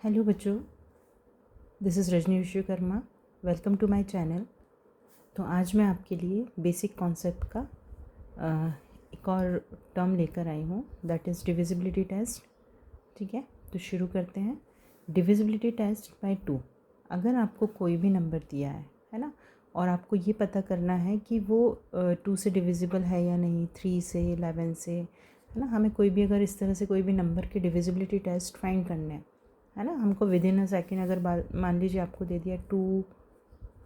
Hello बच्चों, this is Rajni Vishwakarma. Welcome to my channel. तो आज मैं आपके लिए बेसिक कॉन्सेप्ट का एक और टर्म लेकर आई हूँ, दैट इज़ डिविजिबिलिटी टेस्ट। ठीक है, तो शुरू करते हैं। Divisibility test by 2। अगर आपको कोई भी नंबर दिया है ना, और आपको ये पता करना है कि वो 2 से डिविजिबल है या नहीं, 3 से, 11 से, है ना। हमें कोई भी अगर इस तरह से कोई भी नंबर के डिविजिबिलिटी टेस्ट फाइंड करने हैं, है ना, हमको विद इन अ सेकेंड अगर मान लीजिए आपको दे दिया 2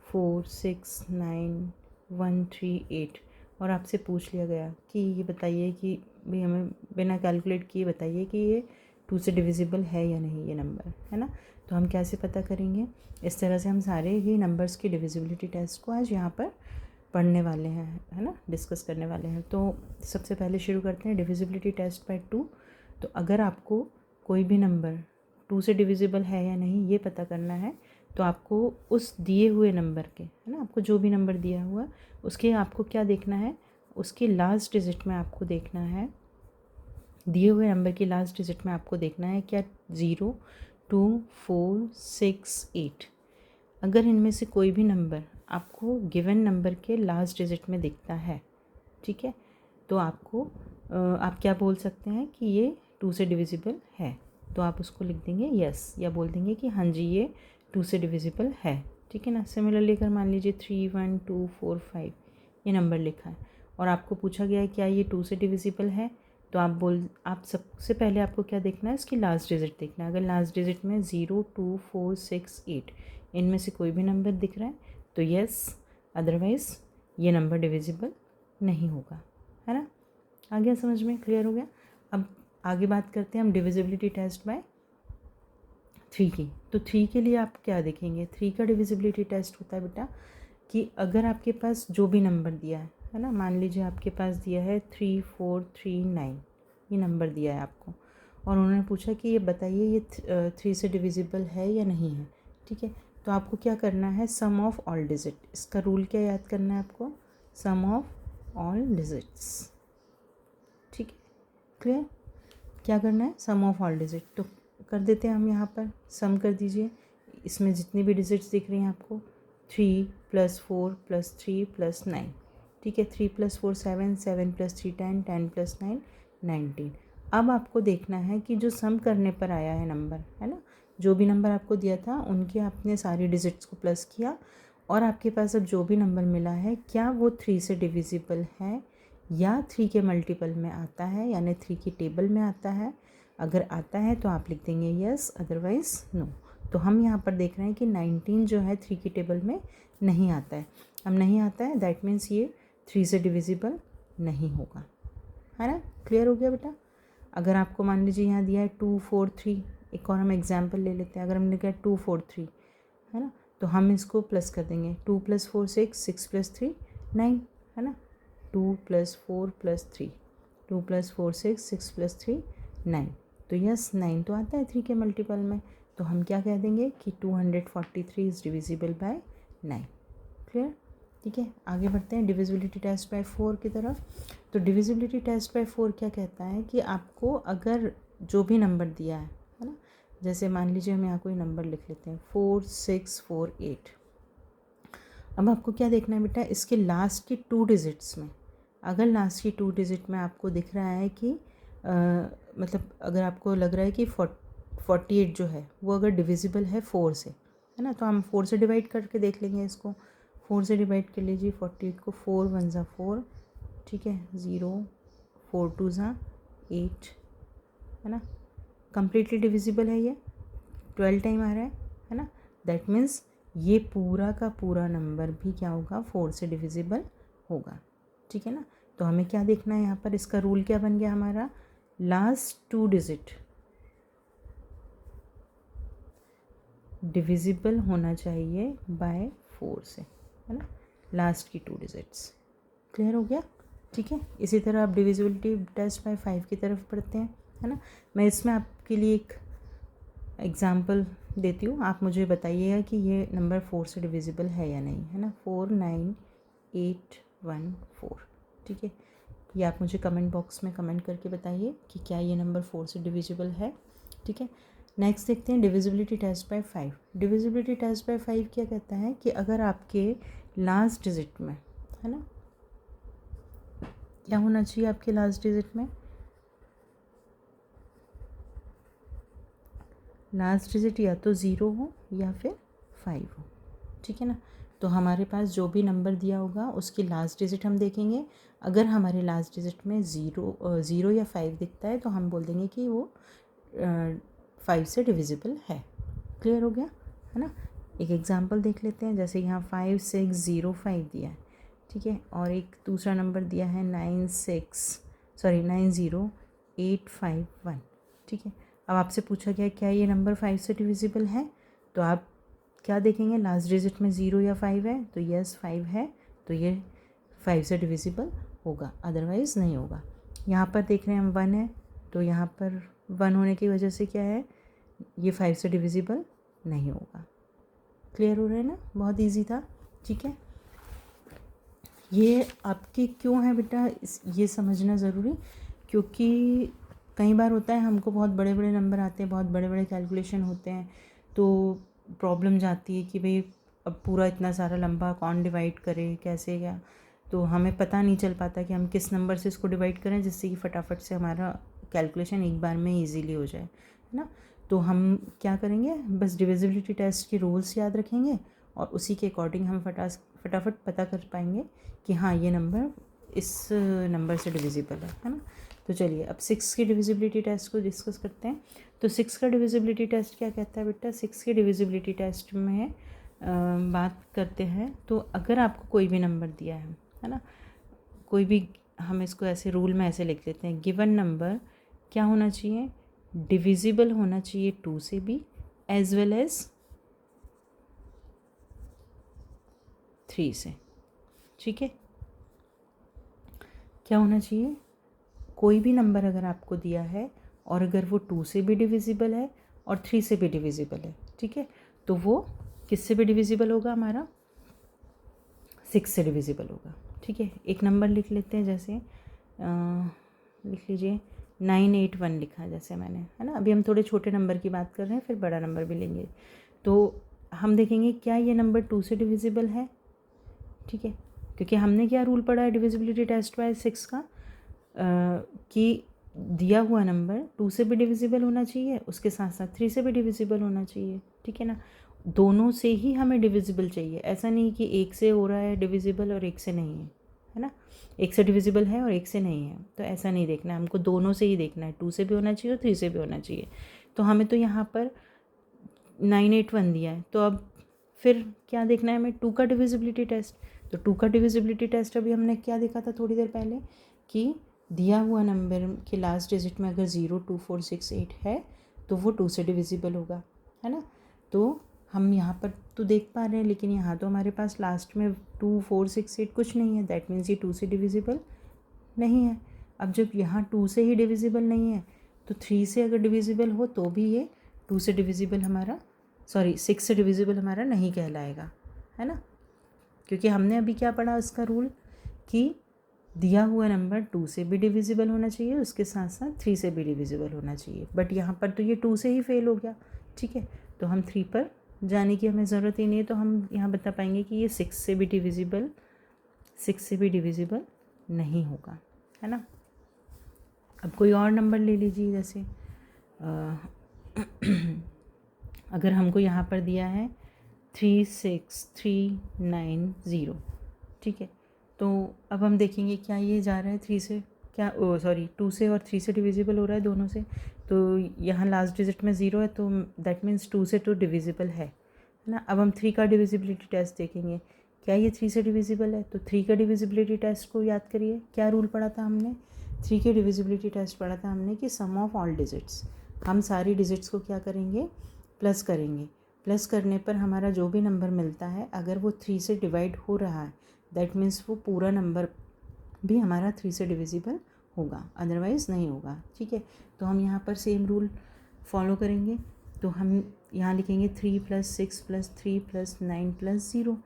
4 6 9 1 3 8 और आपसे पूछ लिया गया कि ये बताइए कि भाई हमें बिना कैलकुलेट किए बताइए कि ये 2 से डिविजिबल है या नहीं ये नंबर, है ना। तो हम कैसे पता करेंगे? इस तरह से हम सारे ही नंबर्स की डिविजिबिलिटी टेस्ट को आज यहाँ पर पढ़ने वाले हैं, है ना, डिस्कस करने वाले हैं। तो सबसे पहले शुरू करते हैं डिविजिबिलिटी टेस्ट बाय 2। तो अगर आपको कोई भी नंबर 2 से डिविजिबल है या नहीं ये पता करना है, तो आपको उस दिए हुए नंबर के, है ना, आपको जो भी नंबर दिया हुआ उसके आपको क्या देखना है, उसकी लास्ट डिजिट में आपको देखना है, दिए हुए नंबर की लास्ट डिजिट में आपको देखना है क्या 0 2 4 6 8। अगर इनमें से कोई भी नंबर आपको गिवन नंबर के लास्ट डिजिट में दिखता है, ठीक है, तो आपको आप क्या बोल सकते हैं कि ये 2 से डिविजिबल है। तो आप उसको लिख देंगे यस, या बोल देंगे कि हाँ जी ये 2 से डिविजिबल है। ठीक है ना। सिमिलरली अगर मान लीजिए 3 1 2 4 5 ये नंबर लिखा है और आपको पूछा गया है क्या ये 2 से डिविजिबल है, तो आप सबसे पहले आपको क्या देखना है, इसकी लास्ट डिजिट देखना है। अगर लास्ट डिजिट में 0 2 4 6 8 इनमें से कोई भी नंबर दिख रहा है तो यस, अदरवाइज़ ये नंबर डिविजिबल नहीं होगा, है ना। आ गया समझ में? क्लियर हो गया? अब आगे बात करते हैं हम डिविजिबिलिटी टेस्ट बाय 3 की। तो 3 के लिए आप क्या देखेंगे? 3 का डिविजिबिलिटी टेस्ट होता है बेटा कि अगर आपके पास जो भी नंबर दिया है ना, मान लीजिए आपके पास दिया है 3 4 3 9 ये नंबर दिया है आपको, और उन्होंने पूछा कि ये बताइए ये 3 से डिविजिबल है या नहीं है। ठीक है, तो आपको क्या करना है, सम ऑफ ऑल डिजिट। इसका रूल क्या याद करना है आपको, सम ऑफ ऑल डिजिट्स। ठीक है, क्लियर? क्या करना है, सम ऑफ ऑल डिजिट। तो कर देते हैं हम यहाँ पर, सम कर दीजिए। इसमें जितनी भी डिजिट्स दिख रही हैं आपको, 3 + 4 + 3 + 9। ठीक है, 3 + 4 7 7 + 3 10 10 + 9 19। अब आपको देखना है कि जो सम करने पर आया है नंबर, है ना, जो भी नंबर आपको दिया था उनके आपने सारी डिजिट्स को प्लस किया और आपके पास अब जो भी नंबर मिला है क्या वो 3 से डिविजिबल है या 3 के मल्टीपल में आता है, यानी 3 की टेबल में आता है। अगर आता है तो आप लिख देंगे यस, अदरवाइज़ नो। तो हम यहाँ पर देख रहे हैं कि 19 जो है 3 की टेबल में नहीं आता है। अब नहीं आता है दैट मीन्स ये 3 से डिविजिबल नहीं होगा, है ना। क्लियर हो गया बेटा? अगर आपको मान लीजिए यहाँ दिया है 2 4 3, एक और हम एग्जाम्पल ले लेते हैं। अगर हमने कहा 2 4 3, है ना, तो हम इसको प्लस कर देंगे। 2 + 4 6 6 + 3 9, है ना। 2 + 4 + 3, 2 + 4 6 6 + 3 9। तो यस 9 तो आता है 3 के मल्टीपल में, तो हम क्या कह देंगे कि 243 इज़ डिविजिबल बाय 9। क्लियर? ठीक है, आगे बढ़ते हैं डिविजिबिलिटी टेस्ट बाय 4 की तरफ। तो डिविजिबिलिटी टेस्ट बाय 4 क्या कहता है कि आपको अगर जो भी नंबर दिया है ना, जैसे मान लीजिए हम यहाँ कोई नंबर लिख लेते हैं 4 6 4 8। अब आपको क्या देखना है बेटा, इसके लास्ट की 2 डिजिट्स में, अगर लास्ट की 2 डिजिट में आपको दिख रहा है कि मतलब अगर आपको लग रहा है कि 48 जो है वो अगर डिविजिबल है 4 से, है ना, तो हम 4 से डिवाइड करके देख लेंगे इसको। 4 से डिवाइड कर लीजिए 48 को, 4 1 ज़ा 4, ठीक है, 0 4 2 ज़ा 8, है ना, कम्प्लीटली डिविजिबल है ये, 12 टाइम आ रहा है ना। दैट मीन्स ये पूरा का पूरा नंबर भी क्या होगा, 4 से डिविजिबल होगा। ठीक है ना। तो हमें क्या देखना है यहाँ पर, इसका रूल क्या बन गया हमारा, लास्ट 2 डिजिट डिविजिबल होना चाहिए बाय 4 से, है ना, लास्ट की 2 डिजिट्स। क्लियर हो गया? ठीक है, इसी तरह आप डिविजिबिलिटी टेस्ट बाय 5 की तरफ पढ़ते हैं, है ना। मैं इसमें आपके लिए एक एग्ज़ाम्पल देती हूँ, आप मुझे बताइएगा कि ये नंबर 4 से डिविजिबल है या नहीं, है ना। 4 9 8 1 4, ठीक है, ये आप मुझे कमेंट बॉक्स में कमेंट करके बताइए कि क्या ये नंबर 4 से डिविजिबल है। ठीक है, नेक्स्ट देखते हैं divisibility test by 5। Divisibility test by 5 क्या कहता है कि अगर आपके लास्ट डिजिट में, है ना, क्या होना चाहिए आपके लास्ट डिजिट में, लास्ट डिजिट या तो 0 हो या फिर 5 हो, ठीक है ना। तो हमारे पास जो भी नंबर दिया होगा उसकी लास्ट डिजिट हम देखेंगे। अगर हमारे लास्ट डिजिट में ज़ीरो या 5 दिखता है तो हम बोल देंगे कि वो 5 से डिविजिबल है। क्लियर हो गया, है ना। एक एग्जांपल देख लेते हैं, जैसे यहाँ 5605 दिया है, ठीक है, और एक दूसरा नंबर दिया है 90851, ठीक है। अब आपसे पूछा गया क्या ये नंबर 5 से डिविजिबल है, तो आप क्या देखेंगे, लास्ट डिजिट में 0 या 5 है, तो यस 5 है, तो ये 5 से डिविजिबल होगा, अदरवाइज़ नहीं होगा। यहाँ पर देख रहे हैं हम 1 है, तो यहाँ पर 1 होने की वजह से क्या है, ये 5 से डिविजिबल नहीं होगा। क्लियर हो रहा है ना, बहुत इजी था, ठीक है। ये आपके क्यों है बेटा, ये समझना ज़रूरी, क्योंकि कई बार होता है हमको बहुत बड़े बड़े नंबर आते हैं, बहुत बड़े बड़े कैलकुलेशन होते हैं, तो प्रॉब्लम जाती है कि भाई अब पूरा इतना सारा लंबा कौन डिवाइड करे, कैसे, क्या, तो हमें पता नहीं चल पाता कि हम किस नंबर से इसको डिवाइड करें जिससे कि फटाफट से हमारा कैलकुलेशन एक बार में ईजीली हो जाए, है ना। तो हम क्या करेंगे, बस डिविजिबिलिटी टेस्ट के रूल्स याद रखेंगे और उसी के अकॉर्डिंग हम फटाफट पता कर पाएंगे कि हाँ ये नंबर इस नंबर से डिविजिबल है ना। तो चलिए अब 6 की डिविजिबिलिटी टेस्ट को डिस्कस करते हैं। तो 6 का डिविजिबिलिटी टेस्ट क्या कहता है बेटा, 6 के डिविजिबिलिटी टेस्ट में बात करते हैं। तो अगर आपको कोई भी नंबर दिया है ना, कोई भी, हम इसको ऐसे रूल में ऐसे लिख लेते हैं, गिवन नंबर क्या होना चाहिए, डिविजिबल होना चाहिए 2 से भी एज वेल एज 3 से, ठीक है। क्या होना चाहिए, कोई भी नंबर अगर आपको दिया है और अगर वो 2 से भी डिविजिबल है और 3 से भी डिविजिबल है, ठीक है, तो वो किससे भी डिविजिबल होगा, हमारा 6 से डिविजिबल होगा, ठीक है। एक नंबर लिख लेते हैं, जैसे लिख लीजिए 981 लिखा जैसे मैंने, है ना। अभी हम थोड़े छोटे नंबर की बात कर रहे हैं, फिर बड़ा नंबर भी लेंगे। तो हम देखेंगे क्या ये नंबर 2 से डिविजिबल है, ठीक है, क्योंकि हमने क्या रूल पढ़ा है डिविजिबिलिटी टेस्ट बाय 6 का, कि दिया हुआ नंबर 2 से भी डिविजिबल होना चाहिए, उसके साथ साथ 3 से भी डिविजिबल होना चाहिए, ठीक है ना। दोनों से ही हमें डिविजिबल चाहिए, ऐसा नहीं कि एक से हो रहा है डिविजिबल और एक से नहीं है ना। एक से डिविजिबल है और एक से नहीं है, तो ऐसा नहीं देखना है, हमको दोनों से ही देखना है, 2 से भी होना चाहिए और 3 से भी होना चाहिए। तो हमें तो यहाँ पर 981 दिया है, तो अब फिर क्या देखना है हमें, 2 का डिविजिबिलिटी टेस्ट। तो 2 का डिविजिबिलिटी टेस्ट अभी हमने क्या देखा था थोड़ी देर पहले, कि दिया हुआ नंबर के लास्ट डिजिट में अगर 02468 है तो वो 2 से डिविजिबल होगा, है ना। तो हम यहाँ पर तो देख पा रहे हैं, लेकिन यहाँ तो हमारे पास लास्ट में 2468 कुछ नहीं है, दैट मीन्स ये 2 से डिविजिबल नहीं है। अब जब यहाँ 2 से ही डिविजिबल नहीं है तो 3 से अगर डिविजिबल हो तो भी ये 2 से डिविजिबल हमारा, 6 से डिविजिबल हमारा नहीं कहलाएगा, है ना। क्योंकि हमने अभी क्या पढ़ा उसका रूल, कि दिया हुआ नंबर 2 से भी डिविजिबल होना चाहिए, उसके साथ साथ 3 से भी डिविजिबल होना चाहिए। बट यहाँ पर तो ये 2 से ही फेल हो गया, ठीक है, तो हम 3 पर जाने की हमें ज़रूरत ही नहीं है। तो हम यहाँ बता पाएंगे कि ये 6 से भी डिविजिबल नहीं होगा, है ना। अब कोई और नंबर ले लीजिए, जैसे अगर हमको यहाँ पर दिया है 36390, ठीक है, तो अब हम देखेंगे क्या ये जा रहा है 3 से, क्या 2 से और 3 से डिविजिबल हो रहा है दोनों से। तो यहाँ लास्ट डिजिट में 0 है, तो दैट मीन्स 2 से तो डिविजिबल है ना। अब हम 3 का डिविजिबिलिटी टेस्ट देखेंगे, क्या ये 3 से डिविजिबल है। तो 3 का डिविजिबिलिटी टेस्ट को याद करिए, क्या रूल पढ़ा था हमने, 3 के डिविजिबिलिटी टेस्ट पढ़ा था हमने कि सम ऑफ ऑल डिजिट्स, हम सारी डिजिट्स को क्या करेंगे, प्लस करेंगे। प्लस करने पर हमारा जो भी नंबर मिलता है अगर वो 3 से डिवाइड हो रहा है, दैट मीन्स वो पूरा नंबर भी हमारा 3 से डिविजिबल होगा, अदरवाइज़ नहीं होगा, ठीक है। तो हम यहाँ पर सेम रूल फॉलो करेंगे। तो हम यहाँ लिखेंगे 3 + 6 + 3 + 9 + 0।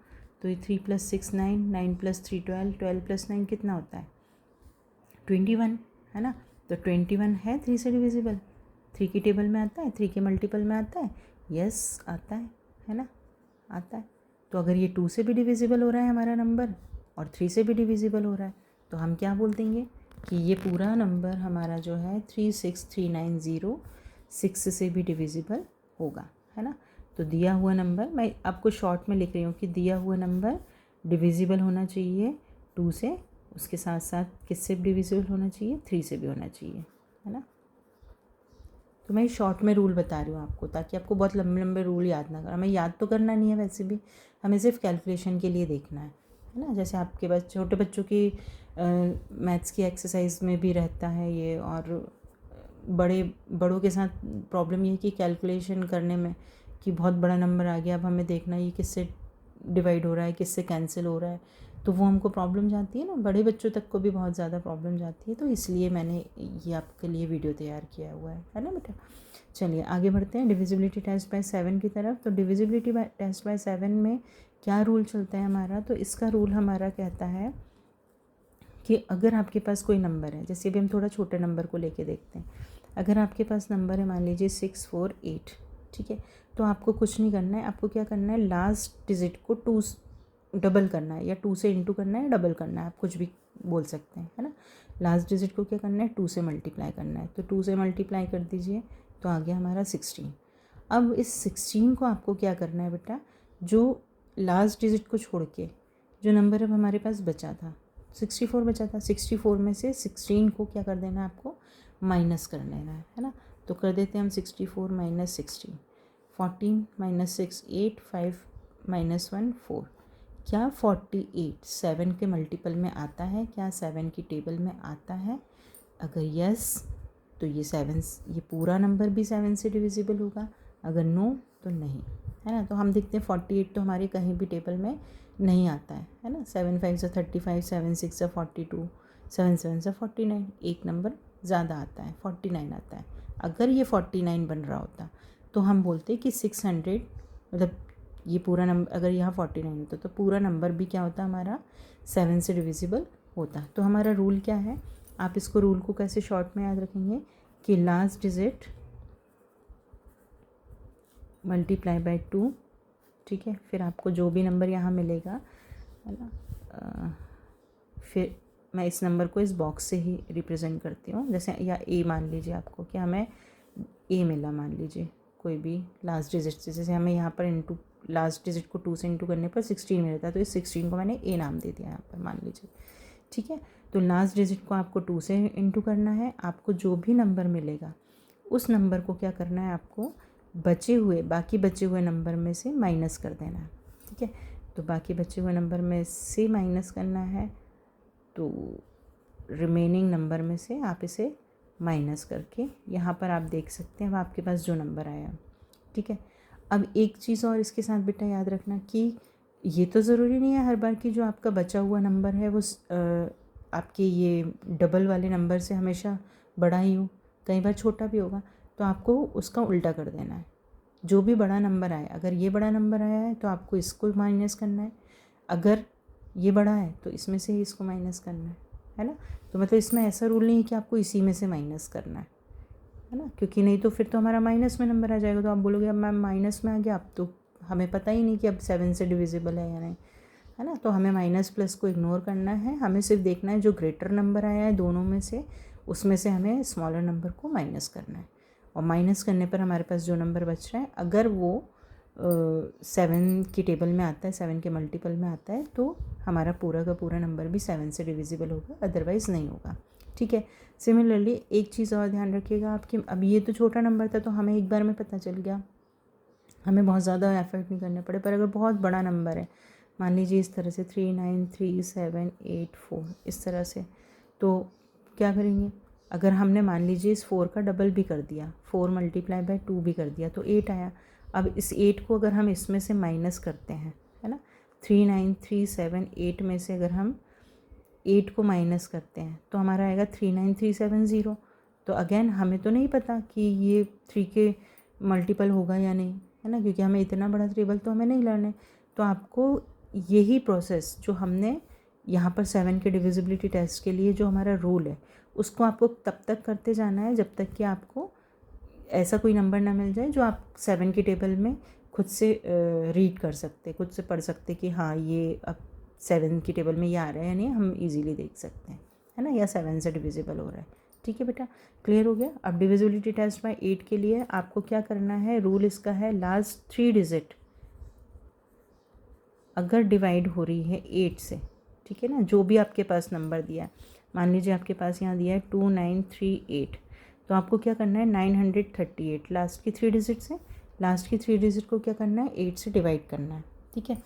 तो ये 3 + 6 9, 9 + 3 12, 12 + 9 कितना होता है 21, है ना। तो 21 है 3 से डिविजिबल, 3 की टेबल में आता है, 3 के मल्टीपल में आता है, यस आता है ना, आता है। तो अगर ये 2 से भी डिविजिबल हो रहा है हमारा नंबर और 3 से भी डिविजिबल हो रहा है तो हम क्या बोल देंगे कि ये पूरा नंबर हमारा जो है 36390 से भी डिविजिबल होगा, है ना। तो दिया हुआ नंबर, मैं आपको शॉर्ट में लिख रही हूँ कि दिया हुआ नंबर डिविजिबल होना चाहिए 2 से, उसके साथ साथ किससे भी डिविजिबल होना चाहिए, 3 से भी होना चाहिए, है ना। तो मैं शॉर्ट में रूल बता रही हूँ आपको, ताकि आपको बहुत लंबे लंबे रूल याद ना करो। हमें याद तो करना नहीं है वैसे भी, हमें सिर्फ कैलकुलेशन के लिए देखना है ना। जैसे आपके पास छोटे बच्चों की मैथ्स की एक्सरसाइज में भी रहता है ये, और बड़ों के साथ प्रॉब्लम ये है कि कैलकुलेशन करने में कि बहुत बड़ा नंबर आ गया, अब हमें देखना है ये किससे डिवाइड हो रहा है, किससे कैंसिल हो रहा है, तो वो हमको प्रॉब्लम जाती है ना। बड़े बच्चों तक को भी बहुत ज़्यादा प्रॉब्लम जाती है, तो इसलिए मैंने ये आपके लिए वीडियो तैयार किया हुआ है ना बेटा। चलिए आगे बढ़ते हैं डिविजिबिलिटी टेस्ट बाय 7 की तरफ। तो डिविजिबिलिटी टेस्ट बाय 7 में क्या रूल चलता है हमारा, तो इसका रूल हमारा कहता है कि अगर आपके पास कोई नंबर है, जैसे अभी हम थोड़ा छोटे नंबर को लेके देखते हैं। अगर आपके पास नंबर है मान लीजिए 648, ठीक है, तो आपको कुछ नहीं करना है। आपको क्या करना है, लास्ट डिजिट को 2 डबल करना है, या 2 से इंटू करना है, डबल करना है, आप कुछ भी बोल सकते हैं, है ना। लास्ट डिजिट को क्या करना है, 2 से मल्टीप्लाई करना है। तो 2 से मल्टीप्लाई कर दीजिए तो आ गया हमारा 16। अब इस 16 को आपको क्या करना है बेटा, जो लास्ट डिजिट को छोड़ के जो नंबर अब हमारे पास बचा था 64 बचा था, 64 में से 16 को क्या कर देना है, आपको माइनस कर लेना है ना। तो कर देते हैं हम 64 माइनस 16, 14 माइनस 6 8, 5 माइनस 1 4। क्या 48 7 के मल्टीपल में आता है, क्या 7 की टेबल में आता है? अगर यस तो ये पूरा नंबर भी 7 से डिविजिबल होगा, अगर नो तो नहीं, है ना। तो हम देखते हैं 48 तो हमारे कहीं भी टेबल में नहीं आता है ना। 7 5 से 35, 7 6 से 42, 7 7 से 49, एक नंबर ज़्यादा आता है, 49 आता है। अगर ये 49 बन रहा होता तो हम बोलते कि 600, मतलब ये पूरा नंबर अगर यहाँ 49 होता तो पूरा नंबर भी क्या होता हमारा 7 से डिविजिबल होता। तो हमारा रूल क्या है, आप इसको रूल को कैसे शॉर्ट में याद रखेंगे कि लास्ट डिजिट मल्टीप्लाई बाय 2, ठीक है, फिर आपको जो भी नंबर यहाँ मिलेगा, है ना। फिर मैं इस नंबर को इस बॉक्स से ही रिप्रेजेंट करती हूँ, जैसे या ए मान लीजिए आपको कि हमें ए मिला, मान लीजिए कोई भी लास्ट डिजिट से, जैसे हमें यहाँ पर इंटू लास्ट डिजिट को 2 से इंटू करने पर 16 मिलता है, तो इस 16 को मैंने ए नाम दे दिया यहाँ पर, मान लीजिए, ठीक है। तो लास्ट डिजिट को आपको 2 से इंटू करना है, आपको जो भी नंबर मिलेगा उस नंबर को क्या करना है, आपको बाकी बचे हुए नंबर में से माइनस कर देना है, ठीक है। तो बाकी बचे हुए नंबर में से माइनस करना है, तो रिमेनिंग नंबर में से आप इसे माइनस करके यहाँ पर आप देख सकते हैं अब आपके पास जो नंबर आया, ठीक है। अब एक चीज़ और इसके साथ बेटा याद रखना कि ये तो ज़रूरी नहीं है हर बार कि जो आपका बचा हुआ नंबर है वो आपके ये डबल वाले नंबर से हमेशा बड़ा ही हो, कई बार छोटा भी होगा। तो आपको उसका उल्टा कर देना है, जो भी बड़ा नंबर आए, अगर ये बड़ा नंबर आया है तो आपको इसको माइनस करना है, अगर ये बड़ा है तो इसमें से ही इसको माइनस करना है ना। तो मतलब इसमें ऐसा रूल नहीं है कि आपको इसी में से माइनस करना है ना, क्योंकि नहीं तो फिर तो हमारा माइनस में नंबर आ जाएगा, तो आप बोलोगे अब मैम माइनस में आ गया, अब तो हमें पता ही नहीं कि अब 7 से डिविजिबल है या नहीं, है ना। तो हमें माइनस प्लस को इग्नोर करना है, हमें सिर्फ देखना है जो ग्रेटर नंबर आया है दोनों में से, उसमें से हमें स्मॉलर नंबर को माइनस करना है। और माइनस करने पर हमारे पास जो नंबर बच रहा है, अगर वो 7 की टेबल में आता है, 7 के मल्टीपल में आता है, तो हमारा पूरा का पूरा नंबर भी 7 से डिविजिबल होगा, अदरवाइज़ नहीं होगा, ठीक है। सिमिलरली एक चीज़ और ध्यान रखिएगा आपकी, अब ये तो छोटा नंबर था तो हमें एक बार में पता चल गया, हमें बहुत ज़्यादा एफर्ट नहीं करने पड़े। पर अगर बहुत बड़ा नंबर है, मान लीजिए इस तरह से 39378 4, इस तरह से, तो क्या करेंगे, अगर हमने मान लीजिए इस 4 का डबल भी कर दिया, 4 मल्टीप्लाई बाय 2 भी कर दिया, तो 8 आया। अब इस 8 को अगर हम इसमें से माइनस करते हैं, है ना, 39378 में से अगर हम 8 को माइनस करते हैं तो हमारा आएगा 39370। तो अगेन हमें तो नहीं पता कि ये 3 के मल्टीपल होगा या नहीं, है ना, क्योंकि हमें इतना बड़ा टेबल तो हमें नहीं लर्न है। तो आपको यही प्रोसेस जो हमने यहाँ पर 7 के डिविजिबिलिटी टेस्ट के लिए जो हमारा रूल है, उसको आपको तब तक करते जाना है जब तक कि आपको ऐसा कोई नंबर ना मिल जाए जो आप 7 की टेबल में खुद से रीड कर सकते, खुद से पढ़ सकते कि हाँ ये अब 7 की टेबल में ये आ रहा है या नहीं, हम इजीली देख सकते हैं, है ना, या 7 से डिविजिबल हो रहा है। ठीक है बेटा, क्लियर हो गया। अब डिविजिबिलिटी टेस्ट बाय 8 के लिए आपको क्या करना है, रूल इसका है लास्ट 3 डिजिट अगर डिवाइड हो रही है 8 से, ठीक है ना, जो भी आपके पास नंबर दिया है, मान लीजिए आपके पास यहाँ दिया है 2938, तो आपको क्या करना है 938 लास्ट की 3 डिजिट से, लास्ट की 3 डिजिट को क्या करना है 8 से डिवाइड करना है। ठीक है,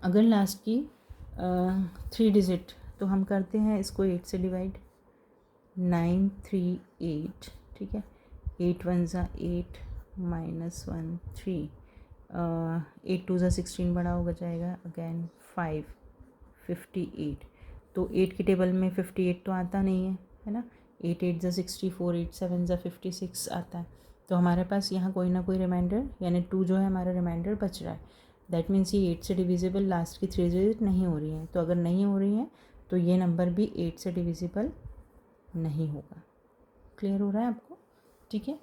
अगर लास्ट की 3 डिजिट, तो हम करते हैं इसको 8 से डिवाइड, 938, ठीक है, 8 1 ज़ा 8 -1 3, 8 2 ज़ा 16 बड़ा होगा जाएगा अगैन 5 58, तो 8 की टेबल में 58 तो आता नहीं है ना, 8 8 ज़ा 64, 8 7 ज़ा 56 आता है, तो हमारे पास यहाँ कोई ना कोई रिमाइंडर यानी 2 जो है हमारा रिमाइंडर बच रहा है। दैट मीन्स ये 8 से डिविजिबल लास्ट की 3 डिजिट नहीं हो रही हैं, तो अगर नहीं हो रही हैं तो ये नंबर भी 8 से डिविजिबल नहीं होगा। क्लियर हो रहा है आपको? ठीक है,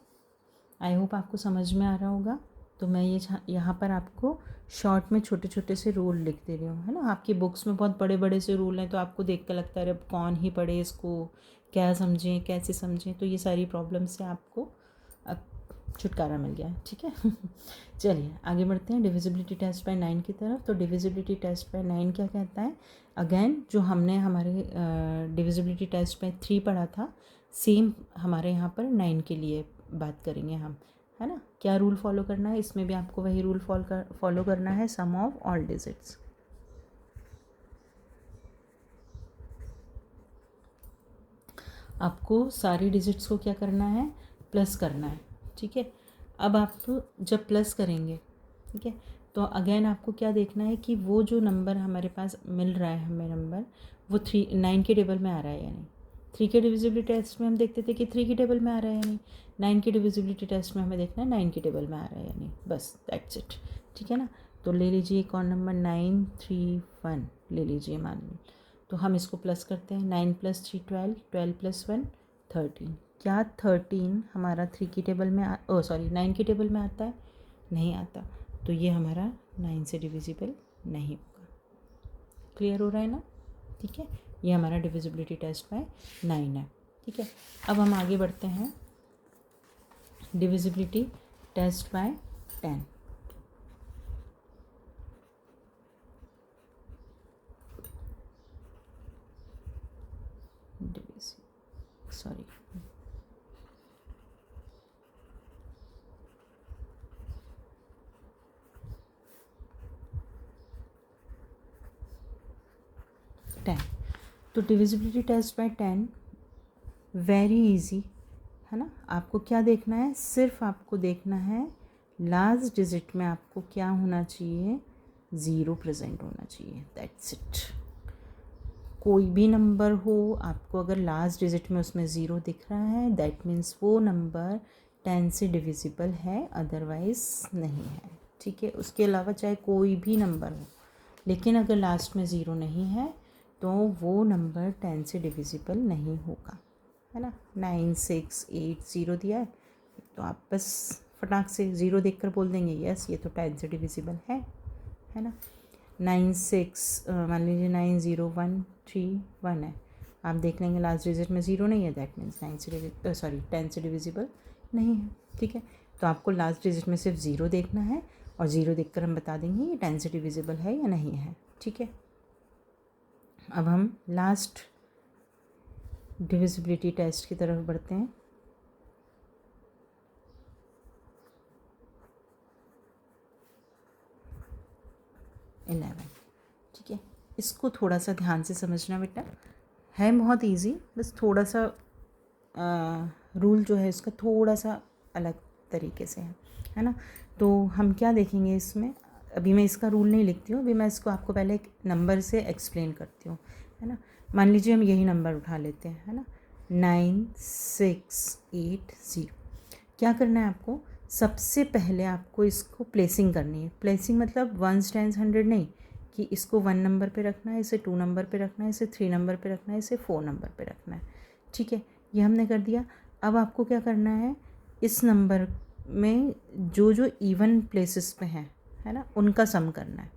आई होप आपको समझ में आ रहा होगा। तो मैं ये यहाँ पर आपको शॉर्ट में छोटे छोटे से रूल लिख दे रही हूँ, है ना। आपकी बुक्स में बहुत बड़े बड़े से रूल हैं, तो आपको देख कर लगता है अब कौन ही पढ़े इसको, क्या समझें कैसे समझें, तो ये सारी प्रॉब्लम से आपको छुटकारा मिल गया। ठीक है चलिए आगे बढ़ते हैं डिविजिबिलिटी टेस्ट बाय 9 की तरफ। तो डिविजिबिलिटी टेस्ट बाय 9 क्या कहता है, अगेन जो हमने हमारे डिविजिबिलिटी टेस्ट बाय 3 पढ़ा था, सेम हमारे यहाँ पर 9 के लिए बात करेंगे हम, है ना। क्या रूल फॉलो करना है, इसमें भी आपको वही रूल फॉलो करना है, सम ऑफ ऑल डिजिट्स। आपको सारी डिजिट्स को क्या करना है, प्लस करना है। ठीक है, अब आप जब प्लस करेंगे, ठीक है, तो अगेन आपको क्या देखना है कि वो जो नंबर हमारे पास मिल रहा है, हमें नंबर वो 9 के टेबल में आ रहा है या नहीं। 3 के डिविजिबिलिटी टेस्ट में हम देखते थे कि 3 की टेबल में आ रहा है या नहीं, 9 के डिविजिबिलिटी टेस्ट में हमें देखना है 9 की टेबल में आ रहा है या नहीं, बस दैट्स इट। ठीक है ना, तो ले लीजिए एक और नंबर 931 ले लीजिए मान लीजिए, तो हम इसको प्लस करते हैं, 9 + 3 12, 12 + 1 13। क्या 13 हमारा 3 की टेबल में 9 की टेबल में आता है, नहीं आता, तो ये हमारा 9 से डिविजिबल नहीं होगा। क्लियर हो रहा है ना। ठीक है, ये हमारा डिविजिबिलिटी टेस्ट बाय 9 है। ठीक है, अब हम आगे बढ़ते हैं डिविजिबिलिटी टेस्ट बाय 10। सॉरी, तो divisibility test by 10 very easy, है ना। आपको क्या देखना है, सिर्फ आपको देखना है लास्ट डिजिट में आपको क्या होना चाहिए, 0 प्रेजेंट होना चाहिए, दैट्स इट। कोई भी नंबर हो, आपको अगर लास्ट डिजिट में उसमें 0 दिख रहा है, दैट मीन्स वो नंबर 10 से डिविजिबल है, अदरवाइज़ नहीं है। ठीक है, उसके अलावा चाहे कोई भी नंबर हो, लेकिन अगर लास्ट में 0 नहीं है तो वो नंबर 10 से डिविजिबल नहीं होगा, है ना। 9 6 8 0 दिया है, तो आप बस फटाक से 0 देखकर बोल देंगे यस ये तो 10 से डिविजिबल है ना। 9 6 मान लीजिए 9 0 1 3 1 है, आप देख लेंगे लास्ट डिजिट में 0 नहीं है, दैट मीन्स 10 से डिविजिबल नहीं है। ठीक है, तो आपको लास्ट डिजिट में सिर्फ 0 देखना है, और 0 देखकर हम बता देंगे ये 10 से डिविजिबल है या नहीं है। ठीक है, अब हम लास्ट डिविजिबिलिटी टेस्ट की तरफ बढ़ते हैं। ठीक है, इसको थोड़ा सा ध्यान से समझना बेटा, है बहुत इजी, बस थोड़ा सा रूल जो है इसका थोड़ा सा अलग तरीके से है ना। तो हम क्या देखेंगे इसमें, अभी मैं इसका रूल नहीं लिखती हूँ, अभी मैं इसको आपको पहले एक नंबर से एक्सप्लेन करती हूँ, है ना। मान लीजिए हम यही नंबर उठा लेते हैं, है ना, 9 6 8 0। क्या करना है आपको, सबसे पहले आपको इसको प्लेसिंग करनी है। प्लेसिंग मतलब 1s 10s 100 नहीं, कि इसको 1 नंबर पे रखना है, इसे 2 नंबर पे रखना है, इसे 3 नंबर पे रखना है, इसे 4 नंबर पे रखना है। ठीक है, ये हमने कर दिया। अब आपको क्या करना है, इस नंबर में जो जो इवन प्लेसेस पे हैं, है ना, उनका सम करना है,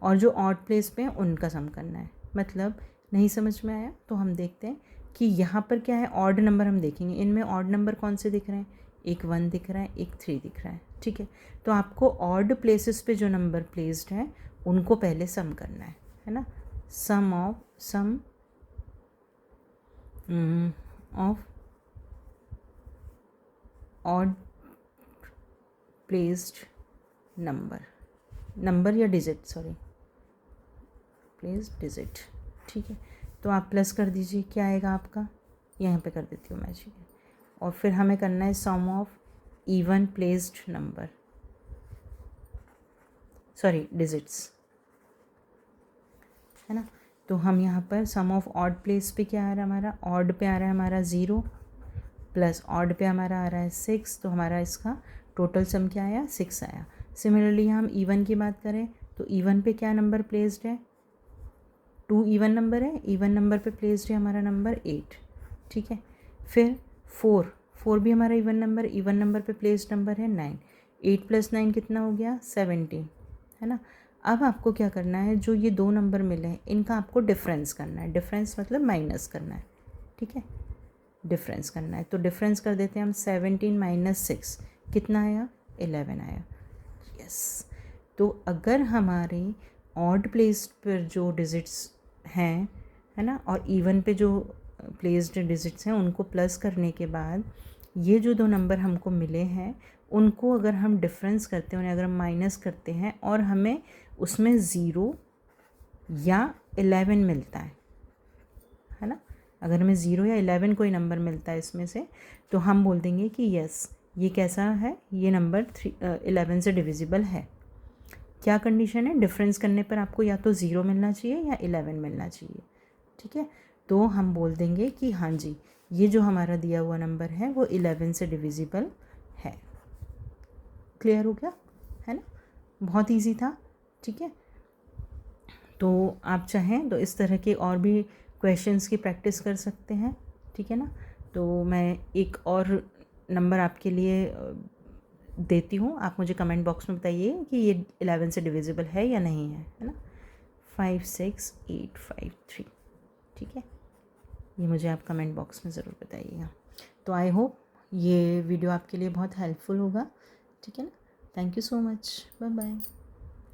और जो ऑड प्लेस पे हैं उनका सम करना है। मतलब नहीं समझ में आया तो हम देखते हैं कि यहाँ पर क्या है, ऑड नंबर हम देखेंगे। इनमें ऑड नंबर कौन से दिख रहे हैं, एक 1 दिख रहा है, एक 3 दिख रहा है, ठीक है। तो आपको ऑड प्लेसेस पे जो नंबर प्लेस्ड हैं उनको पहले सम करना है ना। सम ऑफ ऑड प्लेस्ड नंबर या डिजिट, सॉरी, प्लेस्ड डिजिट, ठीक है। तो आप प्लस कर दीजिए, क्या आएगा आपका, यहाँ पे कर देती हूँ मैं, ठीक है। और फिर हमें करना है some of even placed number, sorry digits, है ना। तो हम यहाँ पर सम ऑफ ऑड प्लेस पे क्या आ रहा है हमारा, ऑड पे आ रहा है हमारा 0 प्लस ऑड पे हमारा आ रहा है 6, तो हमारा इसका टोटल सम क्या आया, 6 आया। सिमिलरली हम इवन की बात करें तो इवन पे क्या नंबर प्लेस्ड है, 2 इवन नंबर है, इवन नंबर पे प्लेस्ड है हमारा नंबर 8, ठीक है। फिर 4 भी हमारा इवन नंबर पे प्लेस्ड नंबर है 9, 8 + 9 कितना हो गया, 17, है ना। अब आपको क्या करना है, जो ये दो नंबर मिले हैं इनका आपको डिफरेंस करना है, डिफरेंस मतलब माइनस करना है, ठीक है, डिफरेंस करना है। तो डिफरेंस कर देते हैं हम, 17 - 6 कितना आया, 11 आया, यस। तो अगर हमारे ऑड प्लेस पर जो डिजिट्स हैं, है ना, और इवन पे जो प्लेस्ड डिजिट्स हैं उनको प्लस करने के बाद ये जो दो नंबर हमको मिले हैं उनको अगर हम डिफरेंस करते हैं, उन्हें अगर हम माइनस करते हैं और हमें उसमें 0 या 11 मिलता है ना, अगर हमें 0 या 11 कोई नंबर मिलता है इसमें से, तो हम बोल देंगे कि यस ये कैसा है, ये नंबर 11 से डिविजिबल है। क्या कंडीशन है, डिफरेंस करने पर आपको या तो 0 मिलना चाहिए या 11 मिलना चाहिए, ठीक है। तो हम बोल देंगे कि हाँ जी ये जो हमारा दिया हुआ नंबर है वो 11 से डिविजिबल है। क्लियर हो गया, है ना, बहुत इजी था, ठीक है। तो आप चाहें तो इस तरह के और भी क्वेश्चंस की प्रैक्टिस कर सकते हैं, ठीक है ना। तो मैं एक और नंबर आपके लिए देती हूँ, आप मुझे कमेंट बॉक्स में बताइए कि ये 11 से डिविजिबल है या नहीं है ना। 56853, ठीक है, ये मुझे आप कमेंट बॉक्स में ज़रूर बताइएगा। तो आई होप ये वीडियो आपके लिए बहुत हेल्पफुल होगा, ठीक है ना। Thank you so much, bye bye.